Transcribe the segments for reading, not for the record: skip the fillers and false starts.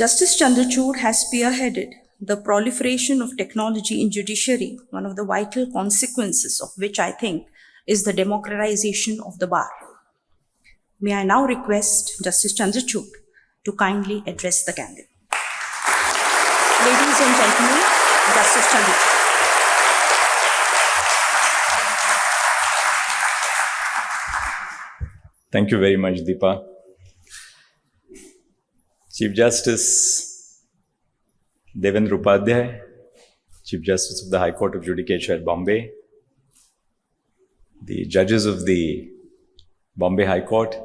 Justice Chandrachud has spearheaded the proliferation of technology in judiciary, one of the vital consequences of which I think is the democratization of the bar. May I now request Justice Chandrachud to kindly address the gathering. Ladies and gentlemen, Justice Chandrachud. Thank you very much, Deepa. Chief Justice Devendra Upadhyay, Chief Justice of the High Court of Judicature at Bombay, the judges of the Bombay High Court,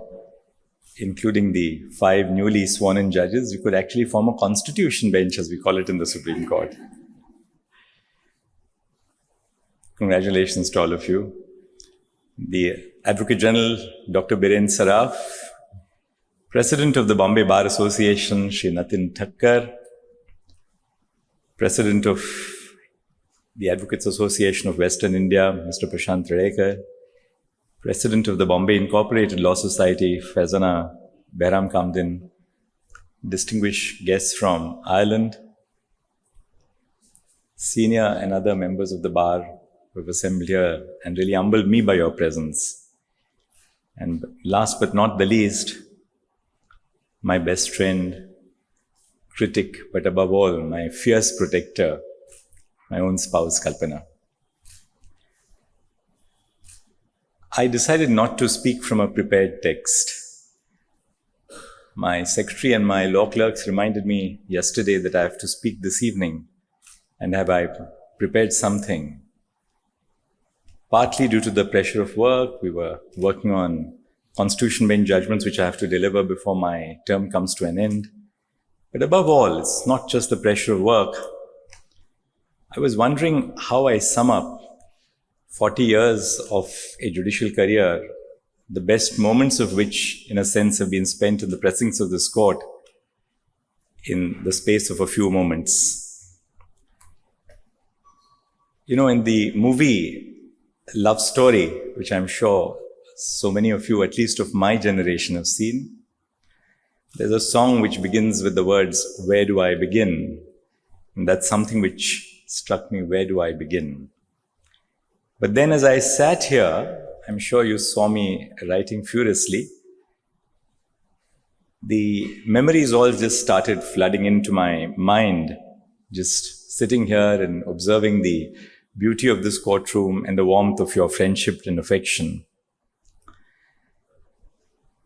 including the 5 newly sworn-in judges, you could actually form a constitution bench, as we call it in the Supreme Court. Congratulations to all of you. The Advocate General, Dr. Biren Saraf, President of the Bombay Bar Association, Shri Natin Thakkar, President of the Advocates Association of Western India, Mr. Prashant Redekar, President of the Bombay Incorporated Law Society, Faizana Behram Kamdin, distinguished guests from Ireland, senior and other members of the bar who have assembled here and really humbled me by your presence. And last but not the least, my best friend, critic, but above all, my fierce protector, my own spouse, Kalpana. I decided not to speak from a prepared text. My secretary and my law clerks reminded me yesterday that I have to speak this evening, and have I prepared something. Partly due to the pressure of work, we were working on Constitution bench judgments which I have to deliver before my term comes to an end. But above all, it's not just the pressure of work. I was wondering how I sum up 40 years of a judicial career, the best moments of which, in a sense, have been spent in the precincts of this court in the space of a few moments. You know, in the movie Love Story, which I'm sure so many of you, at least of my generation, have seen, there's a song which begins with the words, "Where do I begin?" And that's something which struck me, where do I begin? But then as I sat here, I'm sure you saw me writing furiously, the memories all just started flooding into my mind, just sitting here and observing the beauty of this courtroom and the warmth of your friendship and affection.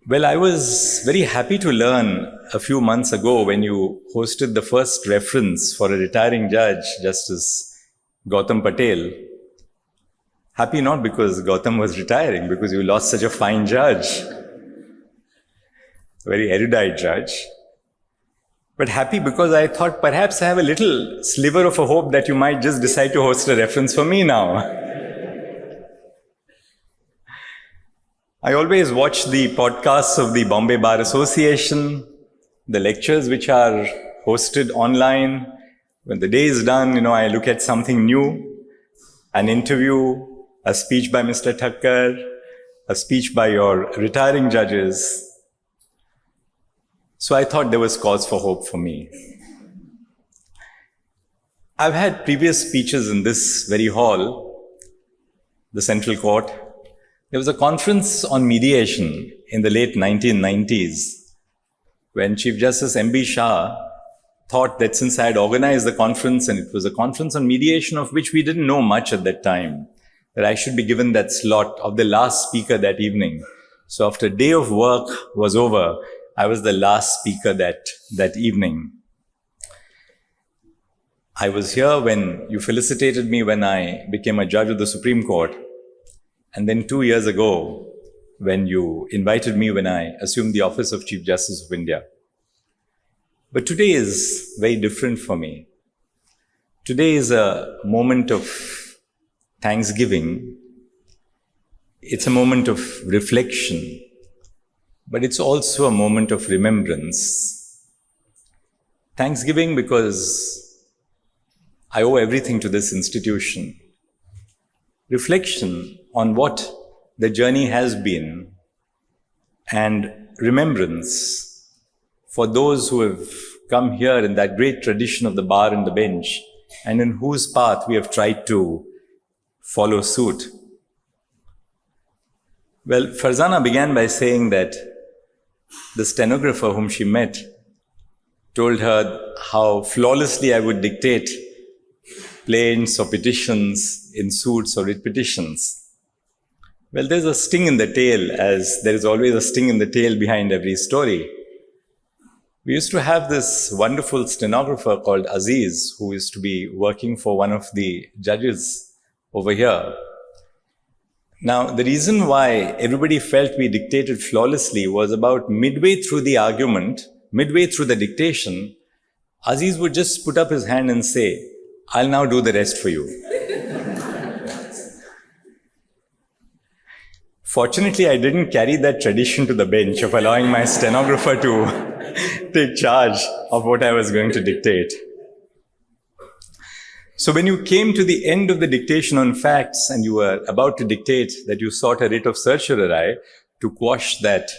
Well, I was very happy to learn a few months ago when you hosted the first reference for a retiring judge, Justice Gautam Patel. Happy not because Gautam was retiring, because you lost such a fine judge, a very erudite judge. But happy because I thought perhaps I have a little sliver of a hope that you might just decide to host a reference for me now. I always watch the podcasts of the Bombay Bar Association, the lectures which are hosted online. When the day is done, I look at something new, an interview, a speech by Mr. Thakkar, a speech by your retiring judges. So I thought there was cause for hope for me. I've had previous speeches in this very hall, the Central Court. There was a conference on mediation in the late 1990s when Chief Justice M.B. Shah thought that since I had organized the conference and it was a conference on mediation of which we didn't know much at that time, that I should be given that slot of the last speaker that evening. So after a day of work was over, I was the last speaker that evening. I was here when you felicitated me when I became a judge of the Supreme Court. And then 2 years ago, when you invited me when I assumed the office of Chief Justice of India. But today is very different for me. Today is a moment of thanksgiving. It's a moment of reflection, but it's also a moment of remembrance. Thanksgiving because I owe everything to this institution. Reflection on what the journey has been, and remembrance for those who have come here in that great tradition of the bar and the bench, and in whose path we have tried to follow suit. Well, Farzana began by saying that the stenographer whom she met told her how flawlessly I would dictate plaints or petitions in suits or writ petitions. Well, there's a sting in the tail, as there is always a sting in the tail behind every story. We used to have this wonderful stenographer called Aziz, who used to be working for one of the judges over here. Now, the reason why everybody felt we dictated flawlessly was about midway through the argument, midway through the dictation, Aziz would just put up his hand and say, "I'll now do the rest for you." Fortunately, I didn't carry that tradition to the bench of allowing my stenographer to take charge of what I was going to dictate. So when you came to the end of the dictation on facts and you were about to dictate that you sought a writ of certiorari to quash that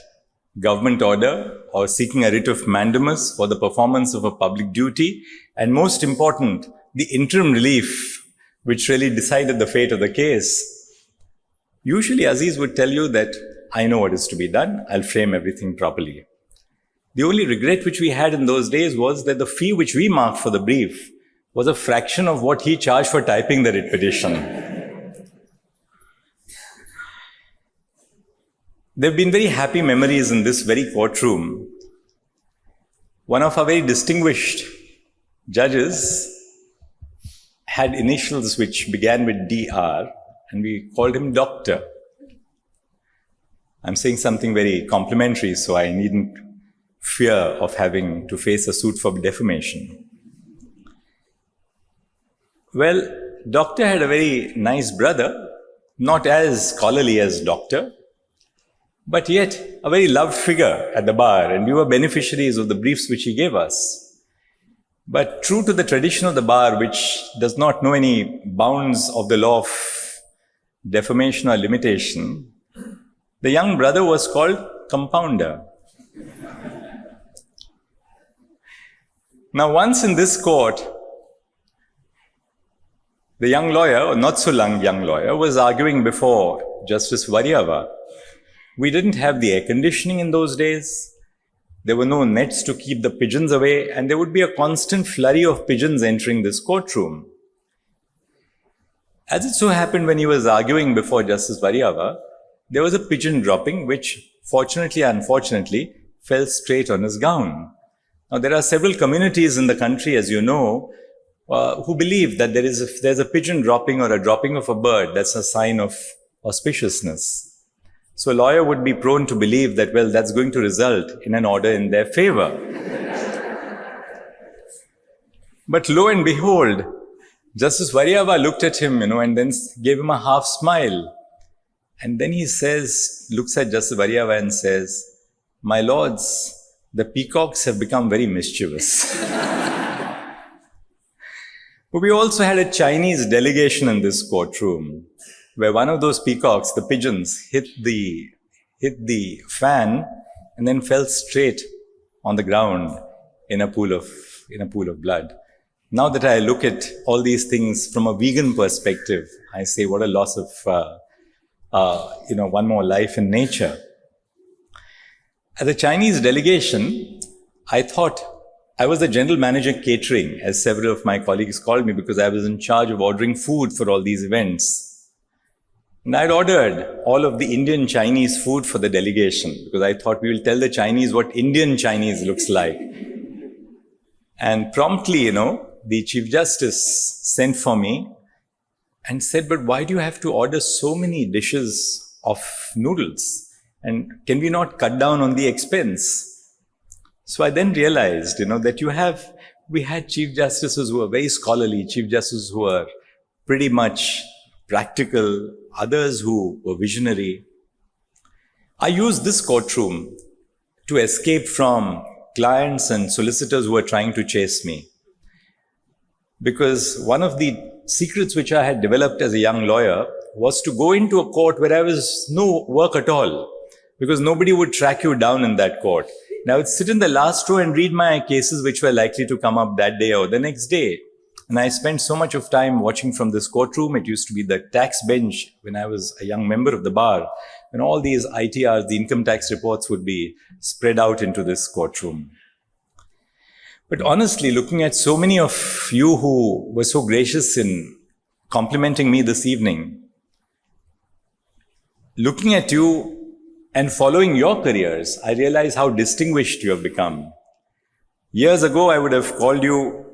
government order or seeking a writ of mandamus for the performance of a public duty, and most important, the interim relief which really decided the fate of the case, usually Aziz would tell you that, "I know what is to be done, I'll frame everything properly." The only regret which we had in those days was that the fee which we marked for the brief was a fraction of what he charged for typing the writ petition. There have been very happy memories in this very courtroom. One of our very distinguished judges had initials which began with DR, and we called him Doctor. I'm saying something very complimentary, so I needn't fear of having to face a suit for defamation. Well, Doctor had a very nice brother, not as scholarly as Doctor, but yet a very loved figure at the bar, and we were beneficiaries of the briefs which he gave us. But true to the tradition of the bar, which does not know any bounds of the law of defamation or limitation, the young brother was called Compounder. Now, once in this court, the young lawyer, or not so young lawyer, was arguing before Justice Variava. We didn't have the air conditioning in those days. There were no nets to keep the pigeons away, and there would be a constant flurry of pigeons entering this courtroom. As it so happened, when he was arguing before Justice Variava, there was a pigeon dropping, which fortunately or unfortunately fell straight on his gown. Now, there are several communities in the country, as you know, who believe that if there's a pigeon dropping or a dropping of a bird, that's a sign of auspiciousness. So a lawyer would be prone to believe that, well, that's going to result in an order in their favor. But lo and behold, Justice Variava looked at him, and then gave him a half smile. And then he looks at Justice Variava and says, "My lords, the peacocks have become very mischievous." But we also had a Chinese delegation in this courtroom, where one of those peacocks, the pigeons, hit the fan and then fell straight on the ground in a pool of blood. Now that I look at all these things from a vegan perspective, I say, what a loss of one more life in nature. As a Chinese delegation, I thought I was the general manager catering, as several of my colleagues called me, because I was in charge of ordering food for all these events. And I'd ordered all of the Indian Chinese food for the delegation, because I thought we will tell the Chinese what Indian Chinese looks like. And promptly, the Chief Justice sent for me and said, "But why do you have to order so many dishes of noodles? And can we not cut down on the expense?" So I then realized, that we had Chief Justices who were very scholarly, Chief Justices who were pretty much practical, others who were visionary. I used this courtroom to escape from clients and solicitors who were trying to chase me. Because one of the secrets which I had developed as a young lawyer was to go into a court where I was no work at all, because nobody would track you down in that court. and I would sit in the last row and read my cases which were likely to come up that day or the next day. And I spent so much of time watching from this courtroom. It used to be the tax bench when I was a young member of the bar, when all these ITRs, the income tax reports, would be spread out into this courtroom. But honestly, looking at so many of you who were so gracious in complimenting me this evening, looking at you and following your careers, I realize how distinguished you have become. Years ago, I would have called you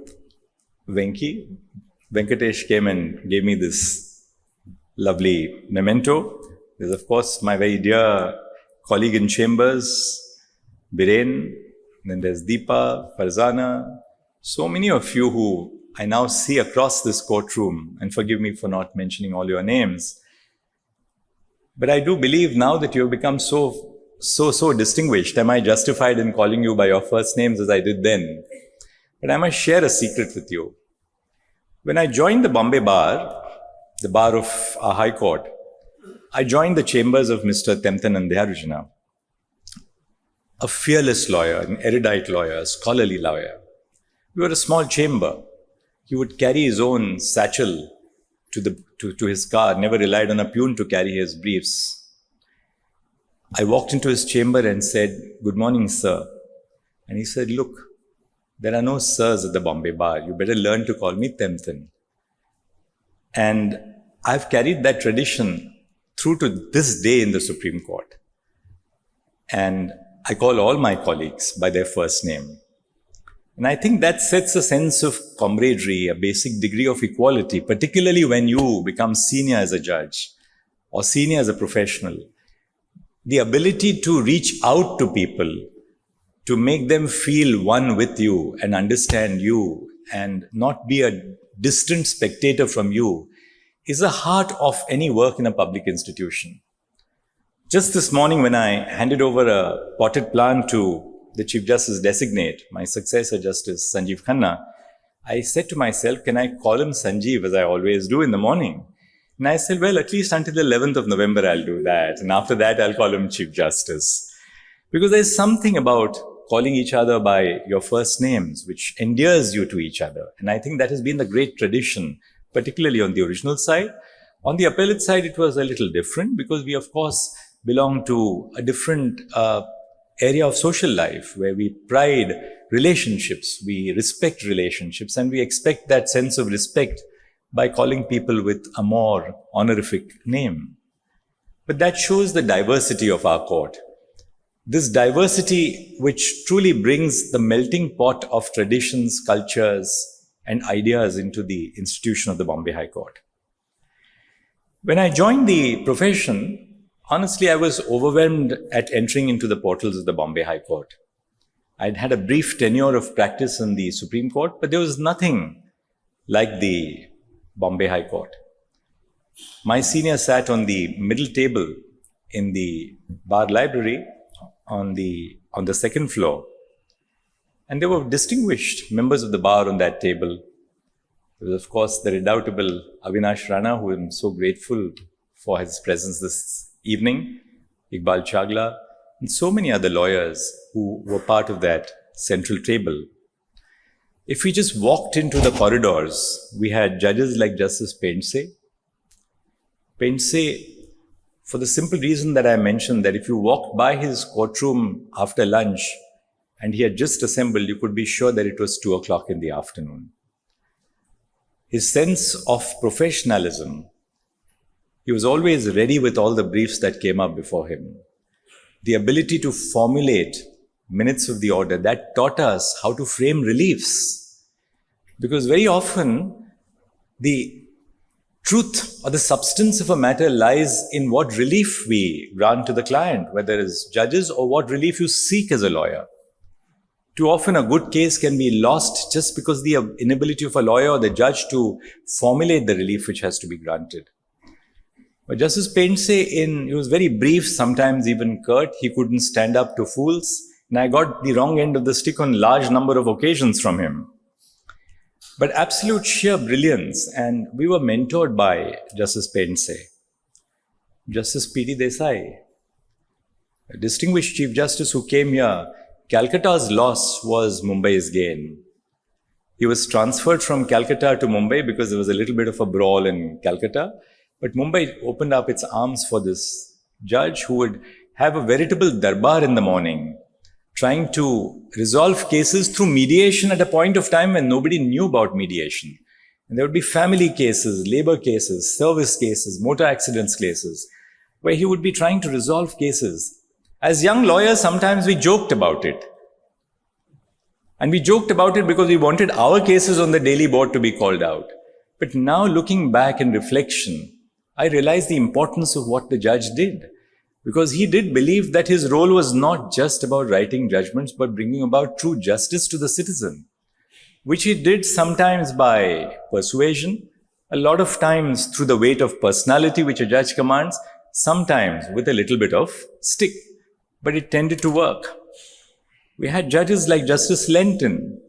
Venki. Venkatesh came and gave me this lovely memento. There's, of course, my very dear colleague in chambers, Biren. Then there's Deepa, Farzana. So many of you who I now see across this courtroom, and forgive me for not mentioning all your names. But I do believe now that you have become so distinguished. Am I justified in calling you by your first names as I did then? But I must share a secret with you. When I joined the Bombay Bar, the bar of our High Court, I joined the chambers of Mr. Temthan Andhyarujana, a fearless lawyer, an erudite lawyer, a scholarly lawyer. We were a small chamber. He would carry his own satchel to his car, never relied on a peon to carry his briefs. I walked into his chamber and said, "Good morning, sir." And he said, "Look, there are no sirs at the Bombay Bar. You better learn to call me Temthan." And I've carried that tradition through to this day in the Supreme Court. And I call all my colleagues by their first name. And I think that sets a sense of camaraderie, a basic degree of equality, particularly when you become senior as a judge or senior as a professional. The ability to reach out to people, to make them feel one with you and understand you and not be a distant spectator from you is the heart of any work in a public institution. Just this morning when I handed over a potted plant to the Chief Justice designate, my successor Justice Sanjeev Khanna, I said to myself, can I call him Sanjeev as I always do in the morning? And I said, well, at least until the 11th of November I'll do that. And after that I'll call him Chief Justice. Because there's something about calling each other by your first names which endears you to each other. And I think that has been the great tradition, particularly on the original side. On the appellate side, it was a little different because we, of course, belong to a different area of social life where we pride relationships, we respect relationships, and we expect that sense of respect by calling people with a more honorific name. But that shows the diversity of our court. This diversity which truly brings the melting pot of traditions, cultures, and ideas into the institution of the Bombay High Court. When I joined the profession, honestly, I was overwhelmed at entering into the portals of the Bombay High Court. I'd had a brief tenure of practice in the Supreme Court, but there was nothing like the Bombay High Court. My senior sat on the middle table in the bar library on the second floor. And there were distinguished members of the bar on that table. There was, of course, the redoubtable Avinash Rana, who I'm so grateful for his presence this evening, Iqbal Chagla, and so many other lawyers who were part of that central table. If we just walked into the corridors, we had judges like Justice Paintsay. Paintsay, for the simple reason that I mentioned, that if you walked by his courtroom after lunch and he had just assembled, you could be sure that it was 2 o'clock in the afternoon. His sense of professionalism, he was always ready with all the briefs that came up before him. The ability to formulate minutes of the order, that taught us how to frame reliefs. Because very often, the truth or the substance of a matter lies in what relief we grant to the client, whether as judges or what relief you seek as a lawyer. Too often a good case can be lost just because the inability of a lawyer or the judge to formulate the relief which has to be granted. But Justice Paintsay, he was very brief, sometimes even curt. He couldn't stand up to fools. And I got the wrong end of the stick on a large number of occasions from him. But absolute sheer brilliance. And we were mentored by Justice Paintsay. Justice P.D. Desai, a distinguished Chief Justice who came here Calcutta's loss was Mumbai's gain. He was transferred from Calcutta to Mumbai because there was a little bit of a brawl in Calcutta. But Mumbai opened up its arms for this judge who would have a veritable darbar in the morning, trying to resolve cases through mediation at a point of time when nobody knew about mediation. And there would be family cases, labor cases, service cases, motor accidents cases, where he would be trying to resolve cases. As young lawyers, sometimes we joked about it. And we joked about it because we wanted our cases on the daily board to be called out. But now looking back in reflection, I realized the importance of what the judge did. Because he did believe that his role was not just about writing judgments, but bringing about true justice to the citizen, which he did sometimes by persuasion, a lot of times through the weight of personality which a judge commands, sometimes with a little bit of stick. But it tended to work. We had judges like Justice Lenton,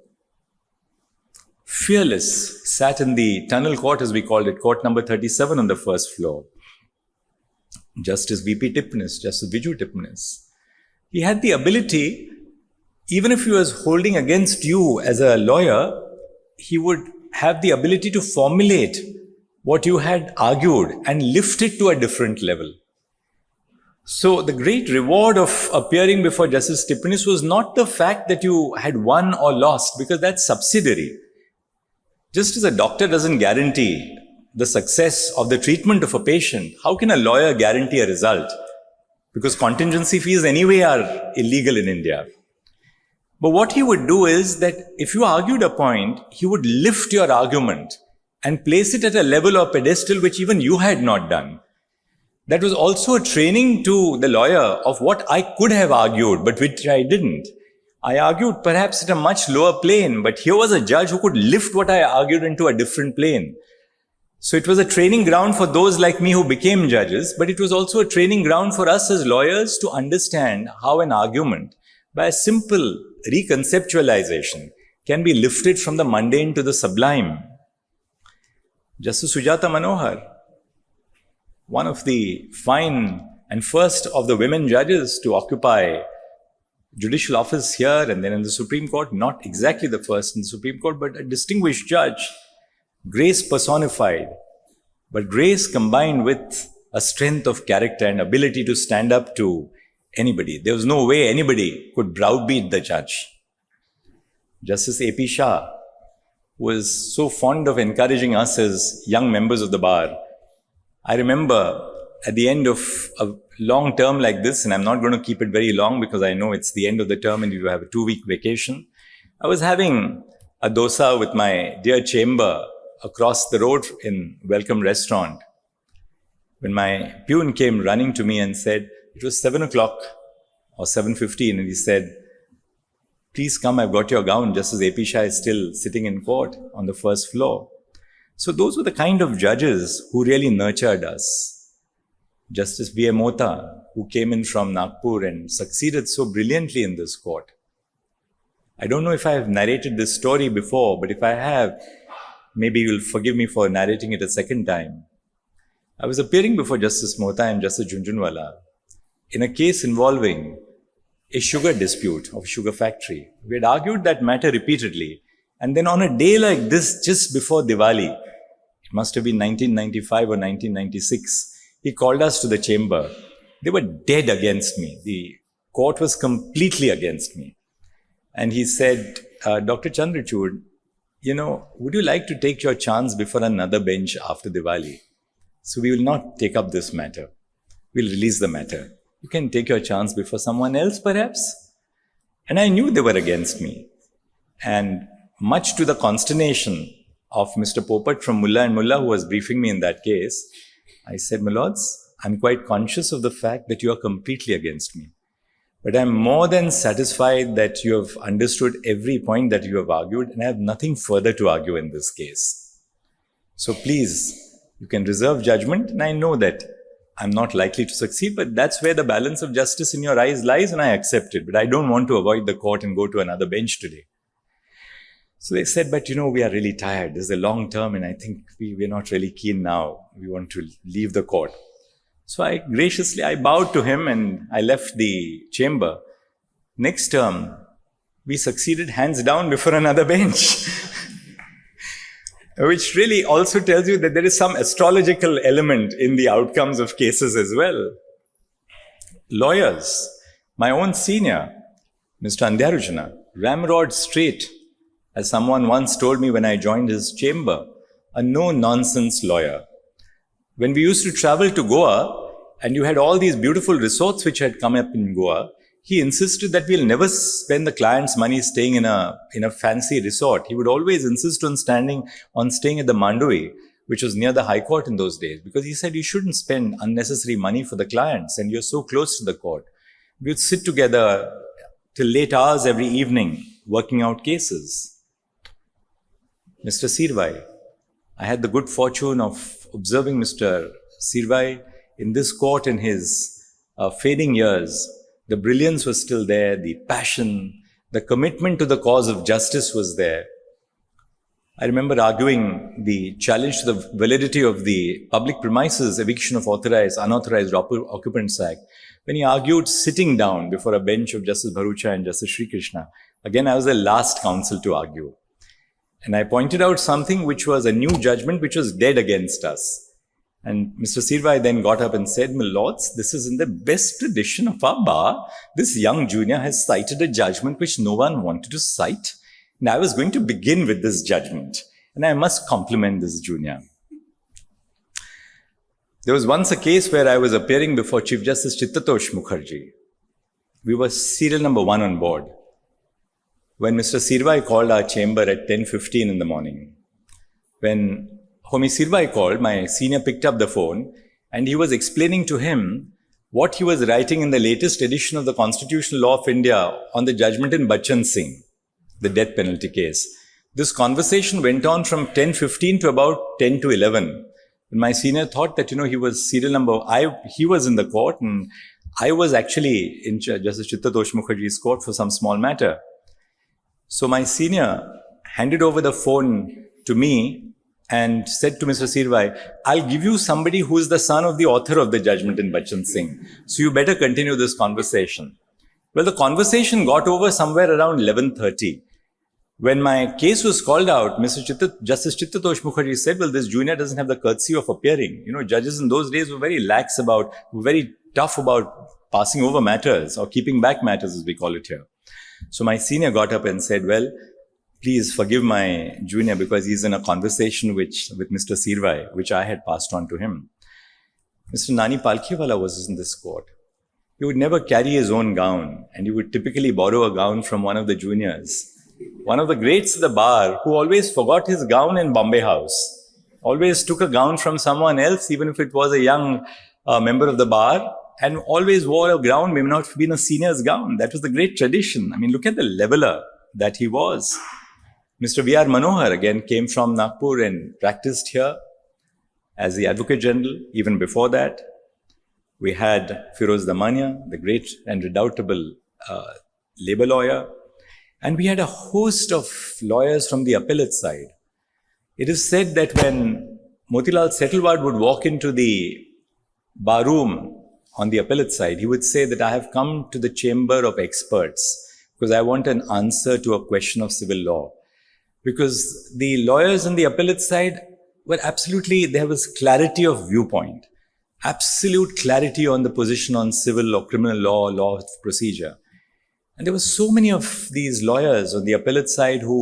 fearless, sat in the tunnel court, as we called it, court number 37 on the first floor. Justice V.P. Tipnis, Justice Viju Tipnis. He had the ability, even if he was holding against you as a lawyer, he would have the ability to formulate what you had argued and lift it to a different level. So the great reward of appearing before Justice Tipnis was not the fact that you had won or lost, because that's subsidiary. Just as a doctor doesn't guarantee the success of the treatment of a patient, how can a lawyer guarantee a result? Because contingency fees anyway are illegal in India. But what he would do is that if you argued a point, he would lift your argument and place it at a level or pedestal which even you had not done. That was also a training to the lawyer of what I could have argued, but which I didn't. I argued perhaps at a much lower plane, but here was a judge who could lift what I argued into a different plane. So it was a training ground for those like me who became judges, but it was also a training ground for us as lawyers to understand how an argument, by a simple reconceptualization, can be lifted from the mundane to the sublime. Justice Sujata Manohar, one of the fine and first of the women judges to occupy judicial office here and then in the Supreme Court, not exactly the first in the Supreme Court, but a distinguished judge, grace personified, but grace combined with a strength of character and ability to stand up to anybody. There was no way anybody could browbeat the judge. Justice A.P. Shah was so fond of encouraging us as young members of the bar. I remember at the end of a long term like this, and I'm not going to keep it very long because I know it's the end of the term and you have a 2-week vacation. I was having a dosa with my dear chamber across the road in Welcome Restaurant when my peon came running to me and said, it was 7 o'clock or 7:15, and he said, please come, I've got your gown. Justice A.P. Shah is still sitting in court on the first floor. So those were the kind of judges who really nurtured us. Justice B.A. Mota, who came in from Nagpur and succeeded so brilliantly in this court. I don't know if I have narrated this story before, but if I have, maybe you'll forgive me for narrating it a second time. I was appearing before Justice Mota and Justice Jhunjhunwala in a case involving a sugar dispute of a sugar factory. We had argued that matter repeatedly. And then on a day like this, just before Diwali, it must have been 1995 or 1996, he called us to the chamber. They were dead against me. The court was completely against me. And he said, Dr. Chandrachud, would you like to take your chance before another bench after Diwali? So we will not take up this matter. We'll release the matter. You can take your chance before someone else, perhaps. And I knew they were against me. And much to the consternation of Mr. Popat from Mullah and Mullah, who was briefing me in that case, I said, my lords, I'm quite conscious of the fact that you are completely against me. But I'm more than satisfied that you have understood every point that you have argued, and I have nothing further to argue in this case. So please, you can reserve judgment, and I know that I'm not likely to succeed, but that's where the balance of justice in your eyes lies, and I accept it. But I don't want to avoid the court and go to another bench today. So they said, but we are really tired. This is a long term, and I think we're not really keen now. We want to leave the court. So I bowed to him and I left the chamber. Next term, we succeeded hands down before another bench. Which really also tells you that there is some astrological element in the outcomes of cases as well. Lawyers, my own senior, Mr. Andhyarujana, ramrod straight, as someone once told me when I joined his chamber, a no-nonsense lawyer. When we used to travel to Goa, and you had all these beautiful resorts which had come up in Goa, he insisted that we'll never spend the client's money staying in a fancy resort. He would always insist on staying at the Mandui, which was near the High Court in those days, because he said you shouldn't spend unnecessary money for the clients and you're so close to the court. We would sit together till late hours every evening working out cases. Mr. Sirvai, I had the good fortune of observing Mr. Sirvai in this court in his fading years. The brilliance was still there, the passion, the commitment to the cause of justice was there. I remember arguing the challenge to the validity of the public premises eviction of unauthorized occupants act, when he argued sitting down before a bench of Justice Bharucha and Justice Sri Krishna. Again, I was the last counsel to argue. And I pointed out something which was a new judgment which was dead against us. And Mr. Sirvai then got up and said, "My lords, this is in the best tradition of our bar. This young junior has cited a judgment which no one wanted to cite. And I was going to begin with this judgment. And I must compliment this junior." There was once a case where I was appearing before Chief Justice Chittatosh Mukherjee. We were serial number 1 on board when Mr. Sirvai called our chamber at 10:15 in the morning. When Homi Sirvai called, my senior picked up the phone and he was explaining to him what he was writing in the latest edition of the Constitutional Law of India on the judgment in Bachchan Singh, the death penalty case. This conversation went on from 10:15 to about 10 to 11. And my senior thought that, he was serial number, he was in the court and I was actually in Justice Chittatosh Mukherjee's court for some small matter. So my senior handed over the phone to me and said to Mr. Sirvai, "I'll give you somebody who is the son of the author of the judgment in Bachchan Singh. So you better continue this conversation." Well, the conversation got over somewhere around 11:30. When my case was called out, Justice Chittatosh Mukherjee said, "Well, this junior doesn't have the courtesy of appearing." Judges in those days were very very tough about passing over matters or keeping back matters, as we call it here. So my senior got up and said, "Well, please forgive my junior because he's in a conversation with Mr. Sirvai, which I had passed on to him." Mr. Nani Palkhiwala was in this court. He would never carry his own gown and he would typically borrow a gown from one of the juniors. One of the greats of the bar who always forgot his gown in Bombay House, always took a gown from someone else, even if it was a young member of the bar, and always wore a gown, may not have been a senior's gown. That was the great tradition. I mean, look at the leveler that he was. Mr. V.R. Manohar again came from Nagpur and practiced here as the Advocate General. Even before that, we had Firoz Damania, the great and redoubtable labor lawyer. And we had a host of lawyers from the appellate side. It is said that when Motilal Settlewad would walk into the bar room on the appellate side, he would say that "I have come to the chamber of experts because I want an answer to a question of civil law." Because the lawyers on the appellate side were there was clarity of viewpoint, absolute clarity on the position on civil or criminal law of procedure. And there were so many of these lawyers on the appellate side who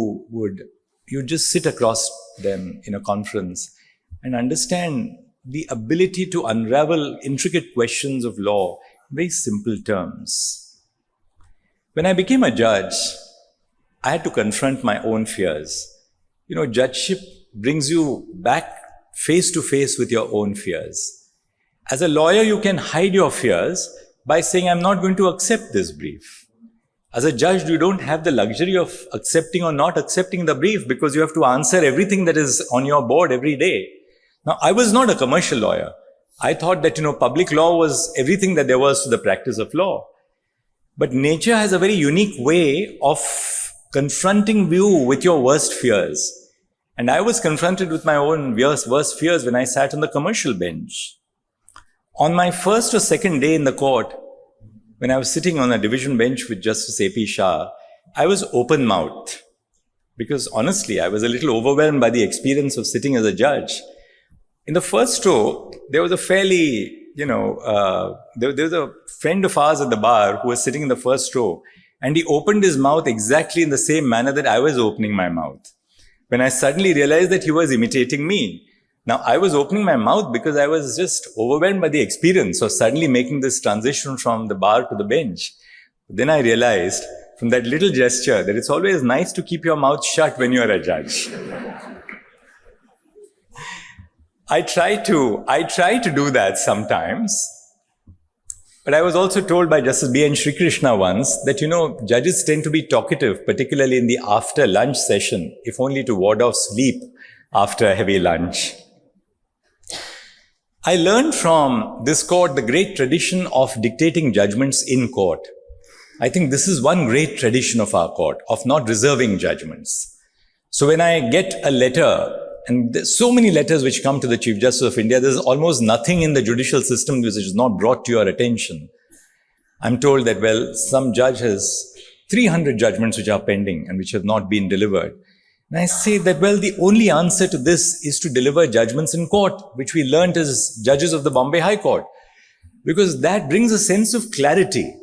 you just sit across them in a conference and understand the ability to unravel intricate questions of law in very simple terms. When I became a judge, I had to confront my own fears. Judgeship brings you back face to face with your own fears. As a lawyer, you can hide your fears by saying, "I'm not going to accept this brief." As a judge, you don't have the luxury of accepting or not accepting the brief because you have to answer everything that is on your board every day. Now, I was not a commercial lawyer. I thought that, public law was everything that there was to the practice of law. But nature has a very unique way of confronting you with your worst fears. And I was confronted with my own worst fears when I sat on the commercial bench. On my first or second day in the court, when I was sitting on a division bench with Justice A.P. Shah, I was open-mouthed because honestly, I was a little overwhelmed by the experience of sitting as a judge. In the first row, there was a fairly, there was a friend of ours at the bar who was sitting in the first row, and he opened his mouth exactly in the same manner that I was opening my mouth. When I suddenly realized that he was imitating me. Now, I was opening my mouth because I was just overwhelmed by the experience of suddenly making this transition from the bar to the bench. Then I realized from that little gesture that it's always nice to keep your mouth shut when you're a judge. I try to do that sometimes. But I was also told by Justice B.N. Sri Krishna once that, judges tend to be talkative, particularly in the after lunch session, if only to ward off sleep after a heavy lunch. I learned from this court the great tradition of dictating judgments in court. I think this is one great tradition of our court, of not reserving judgments. So when I get a letter, and there's so many letters which come to the Chief Justice of India, there's almost nothing in the judicial system which is not brought to your attention. I'm told that, some judge has 300 judgments which are pending and which have not been delivered. And I say that, the only answer to this is to deliver judgments in court, which we learnt as judges of the Bombay High Court, because that brings a sense of clarity.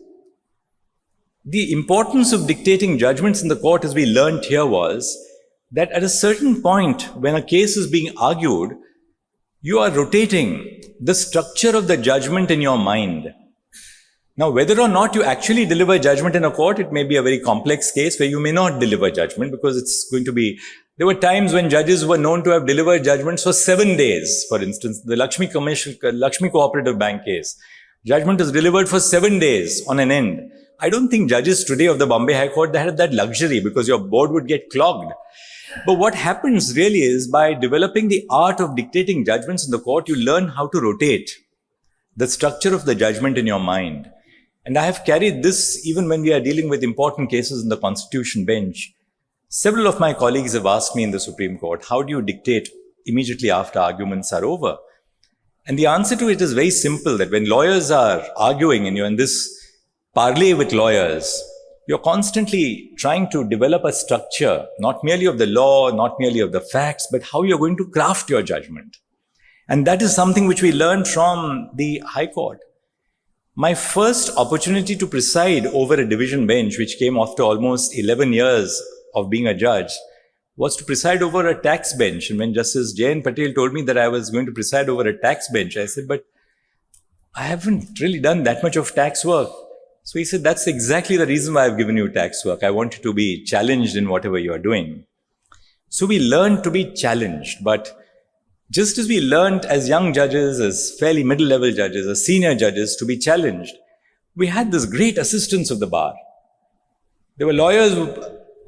The importance of dictating judgments in the court, as we learnt here, was that at a certain point, when a case is being argued, you are rotating the structure of the judgment in your mind. Now, whether or not you actually deliver judgment in a court, it may be a very complex case where you may not deliver judgment because it's going to be... There were times when judges were known to have delivered judgments for 7 days. For instance, the Lakshmi Cooperative Bank case. Judgment is delivered for 7 days on an end. I don't think judges today of the Bombay High Court, they had that luxury because your board would get clogged. But what happens really is by developing the art of dictating judgments in the court, you learn how to rotate the structure of the judgment in your mind. And I have carried this even when we are dealing with important cases in the Constitution bench. Several of my colleagues have asked me in the Supreme Court, how do you dictate immediately after arguments are over? And the answer to it is very simple, that when lawyers are arguing and you're in this parley with lawyers, you're constantly trying to develop a structure, not merely of the law, not merely of the facts, but how you're going to craft your judgment. And that is something which we learned from the High Court. My first opportunity to preside over a division bench, which came after almost 11 years of being a judge, was to preside over a tax bench. And when Justice J.N. Patel told me that I was going to preside over a tax bench, I said, but I haven't really done that much of tax work. So he said, that's exactly the reason why I've given you tax work. I want you to be challenged in whatever you are doing. So we learned to be challenged, but just as we learned as young judges, as fairly middle-level judges, as senior judges to be challenged, we had this great assistance of the bar. There were lawyers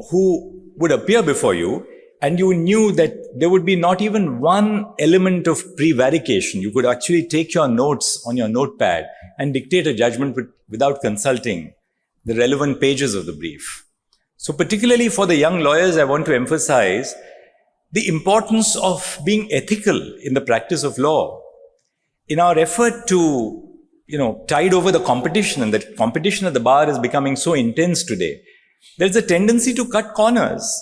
who would appear before you, and you knew that there would be not even one element of prevarication. You could actually take your notes on your notepad and dictate a judgment without consulting the relevant pages of the brief. So particularly for the young lawyers, I want to emphasize the importance of being ethical in the practice of law. In our effort to, tide over the competition, and the competition at the bar is becoming so intense today, there's a tendency to cut corners.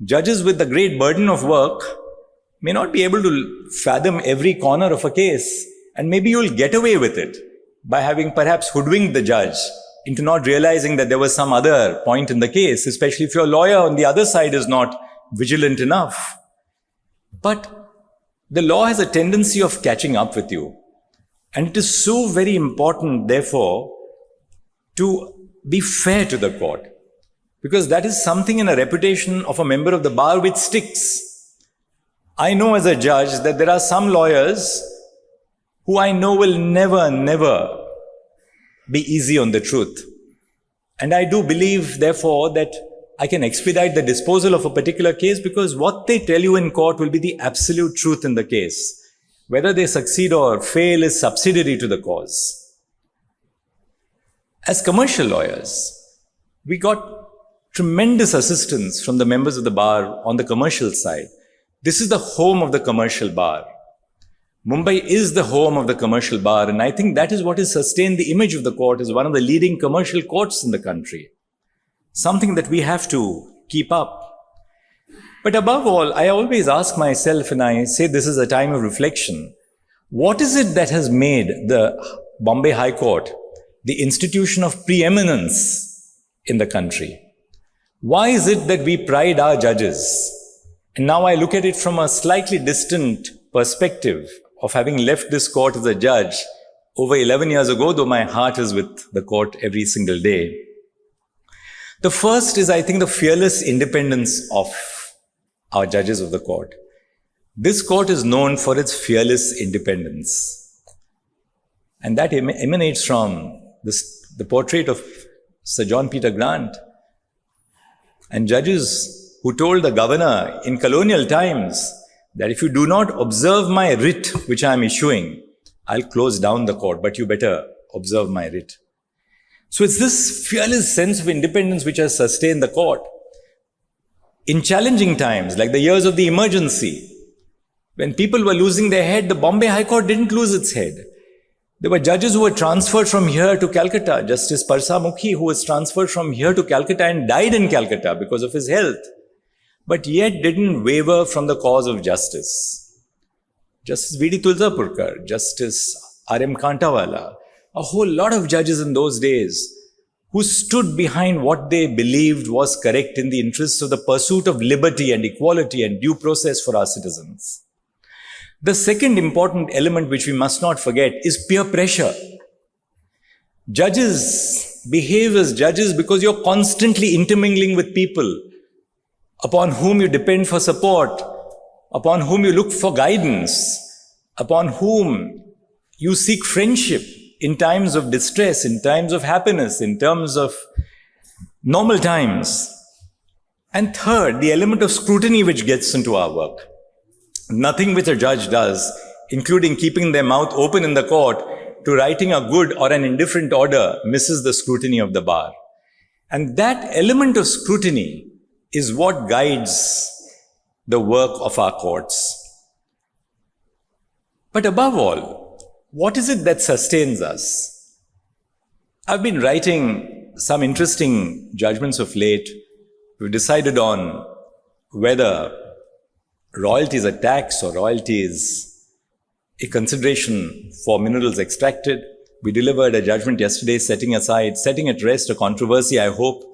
Judges with the great burden of work may not be able to fathom every corner of a case, and maybe you'll get away with it by having perhaps hoodwinked the judge into not realizing that there was some other point in the case, especially if your lawyer on the other side is not vigilant enough. But the law has a tendency of catching up with you. And it is so very important, therefore, to be fair to the court. Because that is something in a reputation of a member of the bar which sticks. I know as a judge that there are some lawyers who I know will never be easy on the truth. And I do believe, therefore, that I can expedite the disposal of a particular case because what they tell you in court will be the absolute truth in the case. Whether they succeed or fail is subsidiary to the cause. As commercial lawyers, we got tremendous assistance from the members of the bar on the commercial side. This is the home of the commercial bar. Mumbai is the home of the commercial bar, and I think that is what has sustained the image of the court as one of the leading commercial courts in the country. something that we have to keep up. But above all, I always ask myself, and I say this is a time of reflection, what is it that has made the Bombay High Court the institution of preeminence in the country? Why is it that we pride our judges? And now I look at it from a slightly distant perspective of having left this court as a judge over 11 years ago, though my heart is with the court every single day. The first is, I think, the fearless independence of our judges of the court. This court is known for its fearless independence. And that emanates from the portrait of Sir John Peter Grant and judges who told the governor in colonial times that if you do not observe my writ which I am issuing, I'll close down the court, but you better observe my writ. So it's this fearless sense of independence which has sustained the court. In challenging times, like the years of the emergency, when people were losing their head, the Bombay High Court didn't lose its head. There were judges who were transferred from here to Calcutta. Justice Parsamukhi, who was transferred from here to Calcutta and died in Calcutta because of his health, but yet didn't waver from the cause of justice. Justice V.D. Tulsapurkar, Justice R.M. Kantawala, a whole lot of judges in those days who stood behind what they believed was correct in the interests of the pursuit of liberty and equality and due process for our citizens. The second important element which we must not forget is peer pressure. Judges behave as judges because you're constantly intermingling with people upon whom you depend for support, upon whom you look for guidance, upon whom you seek friendship in times of distress, in times of happiness, in terms of normal times. And third, the element of scrutiny which gets into our work. Nothing which a judge does, including keeping their mouth open in the court to writing a good or an indifferent order, misses the scrutiny of the bar. And that element of scrutiny is what guides the work of our courts. But above all, what is it that sustains us? I've been writing some interesting judgments of late. We've decided on whether royalty is a tax or royalty is a consideration for minerals extracted. We delivered a judgment yesterday setting at rest a controversy, I hope,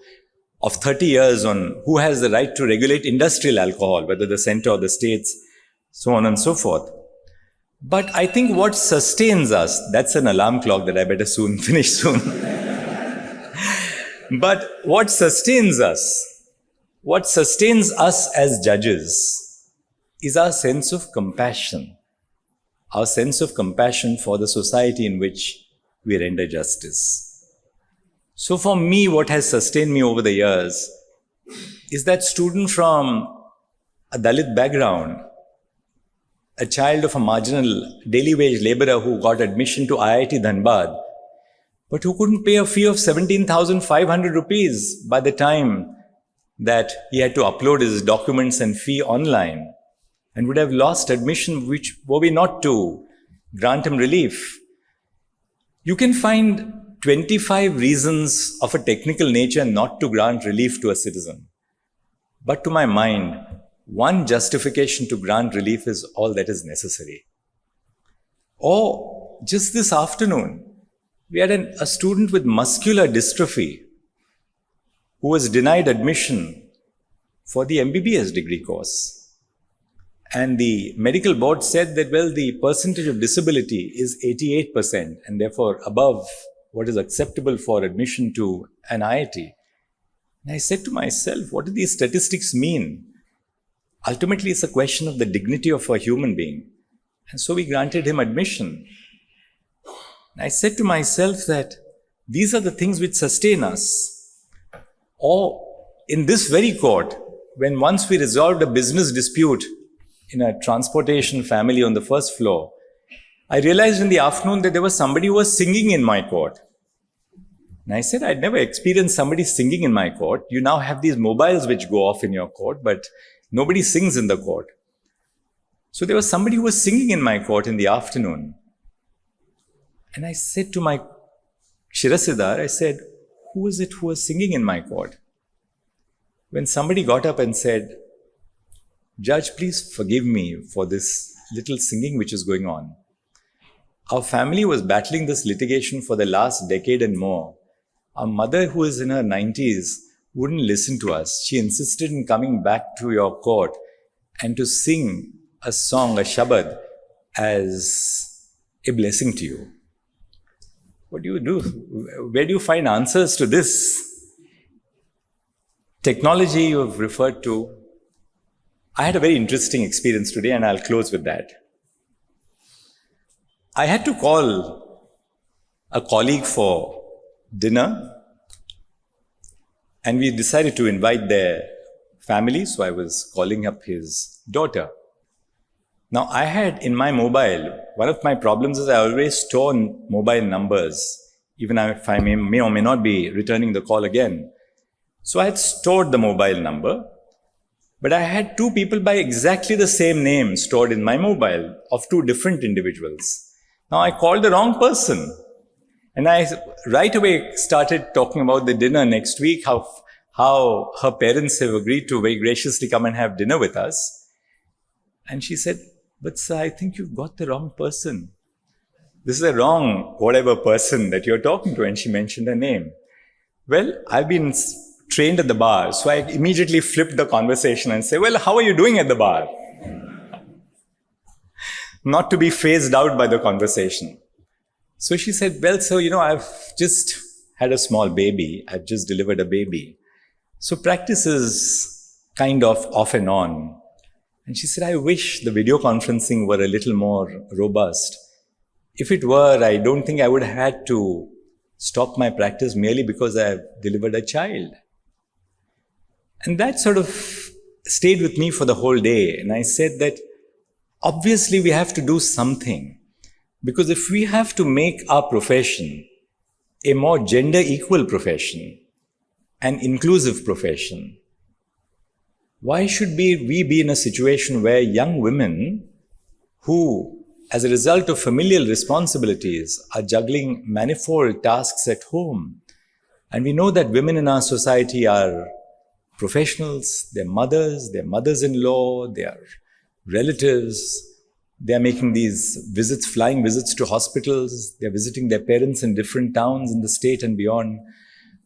of 30 years on who has the right to regulate industrial alcohol, whether the center or the states, so on and so forth. But I think what sustains us, that's an alarm clock that I better finish soon. But what sustains us as judges is our sense of compassion for the society in which we render justice. So for me, what has sustained me over the years is that student from a Dalit background, a child of a marginal daily wage laborer who got admission to IIT Dhanbad, but who couldn't pay a fee of 17,500 rupees by the time that he had to upload his documents and fee online, and would have lost admission which were we not to grant him relief. You can find 25 reasons of a technical nature not to grant relief to a citizen. But to my mind, one justification to grant relief is all that is necessary. Or just this afternoon, we had a student with muscular dystrophy who was denied admission for the MBBS degree course. And the medical board said that, well, the percentage of disability is 88% and therefore above what is acceptable for admission to an IIT. And I said to myself, what do these statistics mean? Ultimately, it's a question of the dignity of a human being. And so we granted him admission. And I said to myself that these are the things which sustain us. Or in this very court, when once we resolved a business dispute in a transportation family on the first floor, I realized in the afternoon that there was somebody who was singing in my court. And I said, I'd never experienced somebody singing in my court. You now have these mobiles which go off in your court, but nobody sings in the court. So there was somebody who was singing in my court in the afternoon. And I said to my Shirasidar, I said, who is it who was singing in my court? when somebody got up and said, "Judge, please forgive me for this little singing which is going on. Our family was battling this litigation for the last decade and more. Our mother, who is in her 90s, wouldn't listen to us. She insisted in coming back to your court and to sing a song, a shabad, as a blessing to you." What do you do? Where do you find answers to this? Technology you have referred to. I had a very interesting experience today, and I'll close with that. I had to call a colleague for dinner, and we decided to invite their family, so I was calling up his daughter. Now, I had in my mobile, one of my problems is I always store mobile numbers, even if I may or may not be returning the call again. So I had stored the mobile number, but I had two people by exactly the same name stored in my mobile of two different individuals. Now I called the wrong person, and I right away started talking about the dinner next week, how her parents have agreed to very graciously come and have dinner with us. And she said, "But sir, I think you've got the wrong person. This is the wrong whatever person that you're talking to." And she mentioned her name. Well, I've been trained at the bar, so I immediately flipped the conversation and say, "Well, how are you doing at the bar?" Not to be phased out by the conversation. So she said, "Well, sir, I've just had a small baby. I've just delivered a baby. So practice is kind of off and on." And she said, "I wish the video conferencing were a little more robust. If it were, I don't think I would have had to stop my practice merely because I've delivered a child." And that sort of stayed with me for the whole day. And I said that obviously we have to do something, because if we have to make our profession a more gender equal profession, an inclusive profession, why should we be in a situation where young women who, as a result of familial responsibilities, are juggling manifold tasks at home? And we know that women in our society are professionals, they're mothers-in-law, they are relatives, they are making these visits, flying visits to hospitals, they're visiting their parents in different towns in the state and beyond.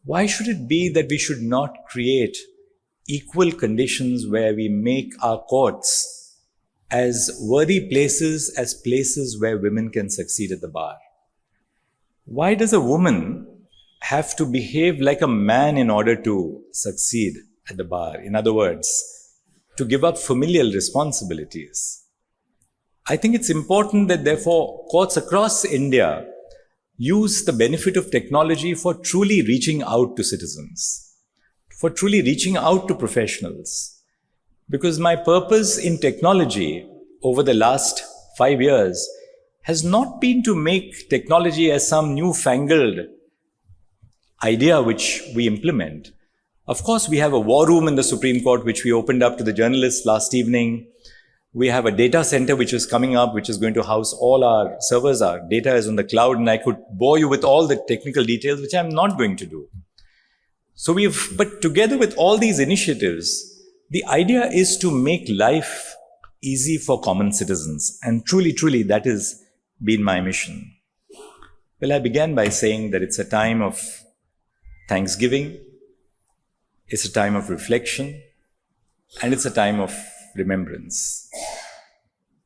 Why should it be that we should not create equal conditions where we make our courts as worthy places, as places where women can succeed at the bar? Why does a woman have to behave like a man in order to succeed at the bar? In other words, to give up familial responsibilities. I think it's important that therefore courts across India use the benefit of technology for truly reaching out to citizens, for truly reaching out to professionals. Because my purpose in technology over the last 5 years has not been to make technology as some newfangled idea which we implement. Of course, we have a war room in the Supreme Court, which we opened up to the journalists last evening. We have a data center which is coming up, which is going to house all our servers. Our data is on the cloud, and I could bore you with all the technical details, which I'm not going to do. But together with all these initiatives, the idea is to make life easy for common citizens. And truly, truly, that has been my mission. Well, I began by saying that it's a time of thanksgiving, it's a time of reflection, and it's a time of remembrance.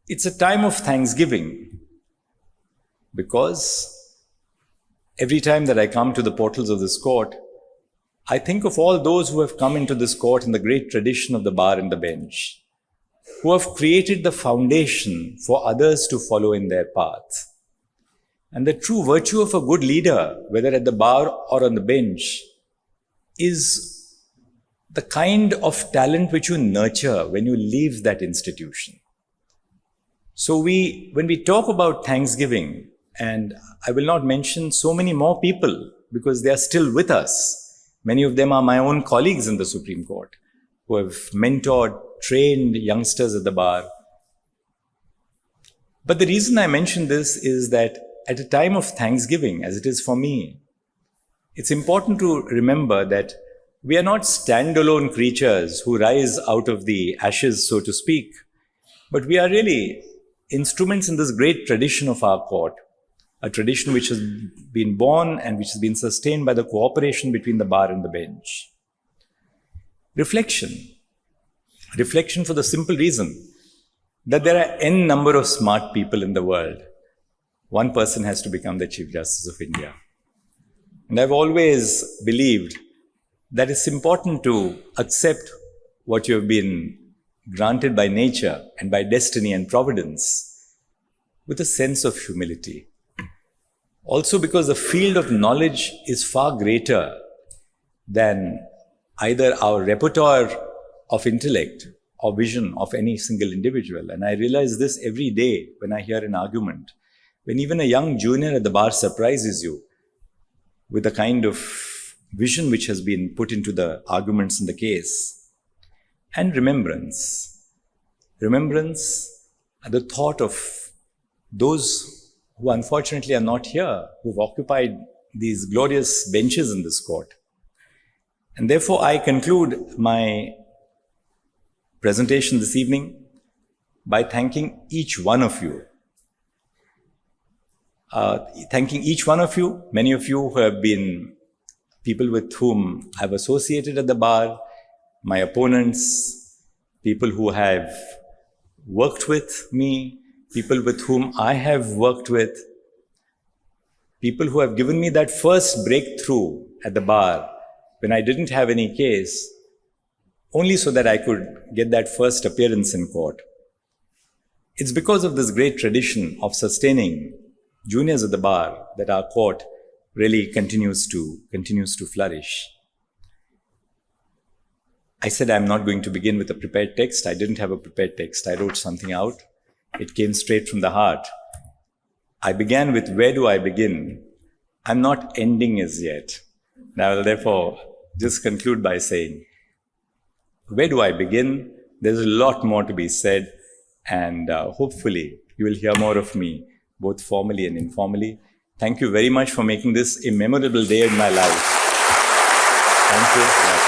It's a time of thanksgiving because every time that I come to the portals of this court, I think of all those who have come into this court in the great tradition of the bar and the bench, who have created the foundation for others to follow in their path. And the true virtue of a good leader, whether at the bar or on the bench, is the kind of talent which you nurture when you leave that institution. So when we talk about Thanksgiving, and I will not mention so many more people because they are still with us. Many of them are my own colleagues in the Supreme Court who have mentored, trained youngsters at the bar. But the reason I mention this is that at a time of Thanksgiving, as it is for me, it's important to remember that We are not standalone creatures who rise out of the ashes, so to speak, but we are really instruments in this great tradition of our court, a tradition which has been born and which has been sustained by the cooperation between the bar and the bench. Reflection for the simple reason that there are n number of smart people in the world. One person has to become the Chief Justice of India. And I've always believed that it's important to accept what you have been granted by nature and by destiny and providence with a sense of humility. Also because the field of knowledge is far greater than either our repertoire of intellect or vision of any single individual. And I realize this every day when I hear an argument, when even a young junior at the bar surprises you with the kind of vision which has been put into the arguments in the case. And remembrance at the thought of those who unfortunately are not here, who've occupied these glorious benches in this court. And therefore, I conclude my presentation this evening by thanking each one of you. Many of you who have been people with whom I've associated at the bar, my opponents, people who have worked with me, people with whom I have worked with, people who have given me that first breakthrough at the bar when I didn't have any case, only so that I could get that first appearance in court. It's because of this great tradition of sustaining juniors at the bar that our court really continues to flourish. I said I'm not going to begin with a prepared text. I didn't have a prepared text. I wrote something out. It came straight from the heart. I began with, where do I begin? I'm not ending as yet. I will therefore just conclude by saying, where do I begin? There's a lot more to be said, and hopefully you will hear more of me, both formally and informally. Thank you very much for making this a memorable day in my life. Thank you.